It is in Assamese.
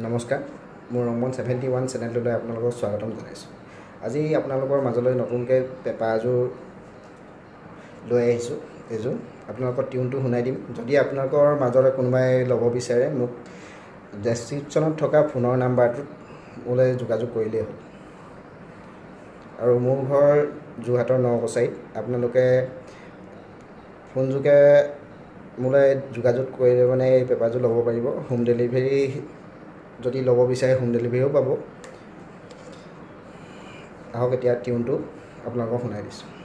নমস্কাৰ, মোৰ ৰংমন 71 চেনেলটোলৈ আপোনালোকক স্বাগতম জনাইছোঁ। আজি আপোনালোকৰ মাজলৈ নতুনকৈ পেপা এযোৰ লৈ আহিছোঁ। এইযোৰ আপোনালোকৰ টিউনটো শুনাই দিম। যদি আপোনালোকৰ মাজলৈ কোনোবাই ল'ব বিচাৰে মোক ডেছক্ৰিপশ্যনত থকা ফোনৰ নাম্বাৰটোত মোলৈ যোগাযোগ কৰিলেই হ'ল। আৰু মোৰ ঘৰ যোৰহাটৰ নকছাৰীত। আপোনালোকে ফোনযোগে মোলৈ যোগাযোগ কৰিলে মানে এই পেপাৰযোৰ ল'ব পাৰিব। হোম ডেলিভাৰী যদি ল'ব বিচাৰে হোম ডেলিভাৰীও পাব। আহক এতিয়া টিউনটো আপোনালোকক শুনাই দিছোঁ।